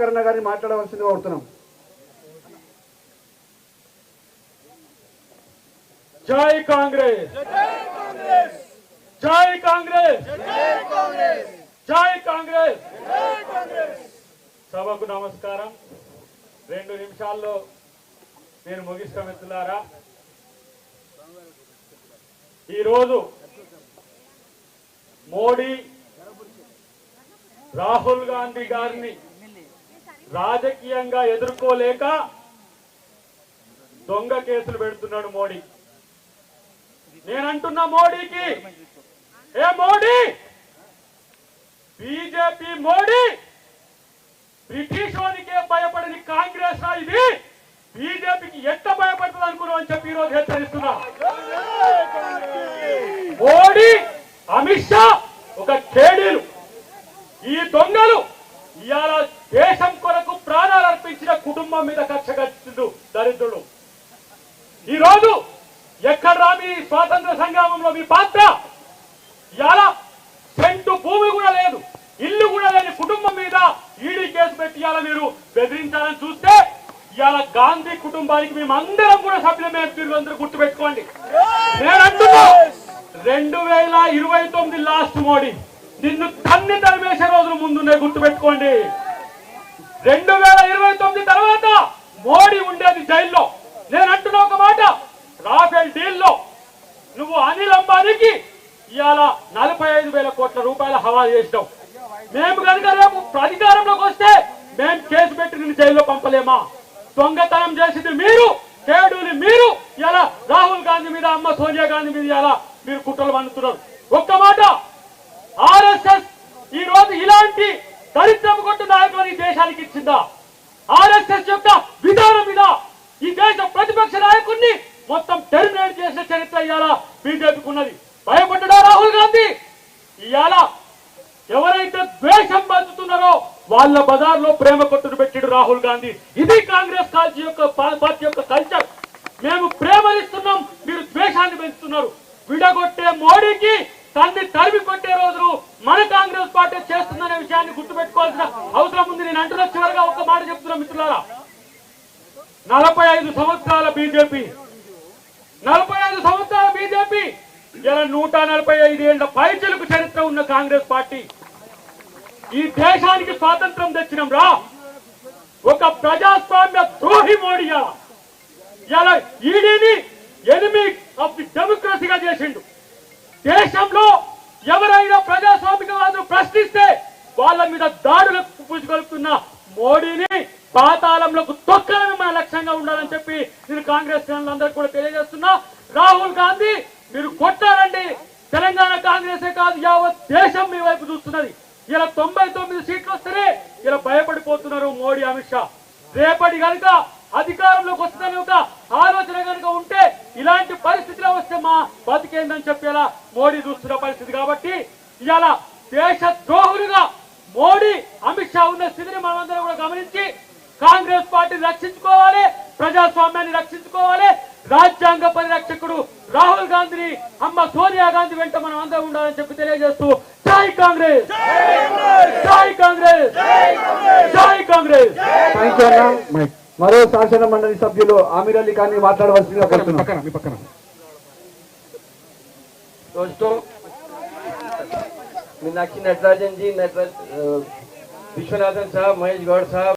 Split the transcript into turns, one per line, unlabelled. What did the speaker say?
గారిని మాట్లాడవలసిందిగా కోరుతున్నాం.
జై కాంగ్రెస్, జై కాంగ్రెస్, జై కాంగ్రెస్. సభకు నమస్కారం. 2 నిమిషాల్లో నేను ముగిస్తా మిత్రులారా. ఈరోజు మోడీ రాహుల్ గాంధీ గారిని రాజకీయంగా ఎదుర్కోలేక దొంగ కేసులు పెడుతున్నాడు మోడీ. నేనంటున్నా మోడీకి, ఏ మోడీ, బీజేపీ మోడీ బ్రిటిష్ వారికే భయపడని కాంగ్రెస్ ఇది బీజేపీకి ఎంత భయపడుతుంది అనుకున్నాం అని చెప్పి ఈరోజు హెచ్చరిస్తున్నా. మోడీ, అమిత్ షా ఒక కేడీలు, ఈ దొంగలు ఇవాళ దేశం కొరకు ప్రాణాలు అర్పించిన కుటుంబం మీద కక్ష కట్టిండు దరిద్రుడు. ఈరోజు ఎక్కడ మీ స్వాతంత్ర సంగ్రామంలో మీ పాత్ర? ఇవాళ సెంటు భూమి కూడా లేదు, ఇల్లు కూడా లేని కుటుంబం మీద ఈడీ కేసు పెట్టి ఇవాళ మీరు బెదిరించాలని చూస్తే ఇవాళ గాంధీ కుటుంబానికి మేమందరం కూడా సభ్యులమే. అందరూ గుర్తు పెట్టుకోండి. నేనంటున్నా 2029 లాస్ట్ మోడీ నిన్ను తన్ని తరిమేసే రోజులు ముందున్నాయి, గుర్తు పెట్టుకోండి. 2029 తర్వాత మోడీ ఉండేది జైల్లో. నేను అంటున్నా ఒక మాట, రాఫెల్ డీల్లో నువ్వు అనిల్ అంబానీకి ఇవాళ 45,000 కోట్ల రూపాయల హవాలా చేసినావు. మేము కనుక రేపు అధికారంలోకి వస్తే మేము కేసు పెట్టి నిన్ను జైల్లో పంపలేమా? దొంగతనం చేసింది మీరు, కేడుని మీరు. ఇలా రాహుల్ గాంధీ మీద, అమ్మ సోనియా గాంధీ మీద ఇలా మీరు కుట్రలు పండుతున్నారు. ఒక్క మాట, ఆర్ఎస్ఎస్ ఈ రోజు ఇలాంటి దరిద్రపు కొట్టు నాయకులను ఈ దేశానికి ఇచ్చిందా? ఆర్ఎస్ఎస్ యొక్క విధానం మీద ఈ దేశ ప్రతిపక్ష నాయకుడిని మొత్తం టెర్మినేట్ చేసిన చరిత్ర ఇవాళ బీజేపీకి ఉన్నది. భయపడ్డా రాహుల్ గాంధీ? ఇవాళ ఎవరైతే ద్వేషం పంచుతున్నారో వాళ్ళ బజార్లో ప్రేమ కొట్టును పెట్టిడు రాహుల్ గాంధీ. ఇది కాంగ్రెస్ పార్టీ యొక్క కల్చర్. మేము ప్రేమనిస్తున్నాం, మీరు ద్వేషాన్ని పెంచుతున్నారు. విడగొట్టే మోడీకి తన్ని తరిమి కొట్టే రోజులు మన కాంగ్రెస్ పార్టీ చేస్తుందనే విషయాన్ని గుర్తుపెట్టుకోవాల్సిన అవసరం ఉంది. నేను అంటున్న చివరిగా ఒక మాట చెప్తున్నా మిత్రులారా, 45 సంవత్సరాల బీజేపీ, 45 సంవత్సరాల బీజేపీ, ఇలా 145 ఏళ్ల పైచిలకు చరిత్ర ఉన్న కాంగ్రెస్ పార్టీ ఈ దేశానికి స్వాతంత్రం తెచ్చినాం రా. ఒక ప్రజాస్వామ్య ద్రోహి మోడీ ఇలా ఈడీని ఎనిమి ఆఫ్ ది డెమోక్రసీగా చేసిండు. దేశంలో ఎవరైనా ప్రజాస్వామికవాదులు ప్రశ్నిస్తే వాళ్ళ మీద దాడులకు పూజగలుపుతున్న మోడీని పాతాళంలోకి తొక్కడమే మన లక్ష్యంగా ఉండాలని చెప్పి నేను కాంగ్రెస్ శ్రేణులందరికీ కూడా తెలియజేస్తున్నా. రాహుల్ గాంధీ మీరు కొట్టారండి, తెలంగాణ కాంగ్రెసే కాదు యావత్ దేశం మీ వైపు చూస్తున్నది. ఇలా 99 సీట్లు వస్తేనే ఇలా భయపడిపోతున్నారు మోడీ, అమిత్ షా. రేపటి కనుక అధికారంలోకి వస్తుందని ఒక ఆలోచన కనుక ఉంటే ఇలాంటి పరిస్థితిలో వస్తే మా బతికేందని చెప్పి ఇలా మోడీ చూస్తున్న పరిస్థితి. కాబట్టి ఇవాళ దేశ ద్రోహులుగా మోడీ, అమిత్ షా ఉన్న స్థితిని మనమందరం కూడా గమనించి కాంగ్రెస్ పార్టీని రక్షించుకోవాలి, ప్రజాస్వామ్యాన్ని రక్షించుకోవాలి. రాజ్యాంగ పరిరక్షకుడు రాహుల్ గాంధీని, అమ్మ సోనియా గాంధీ వెంట మనం అందరం ఉండాలని చెప్పి తెలియజేస్తూ జై కాంగ్రెస్, జై కాంగ్రెస్, జై కాంగ్రెస్.
మరో శాసన మండలి సభ్యులు ఆమీర్ అలీ ఖాన్ మాట్లాడవలసిందిగా కోరుతున్నాం.
दोस्तों, मीनाक्षी नटराजन जी, विश्वनाथन साहब, महेश गौड़ साहब,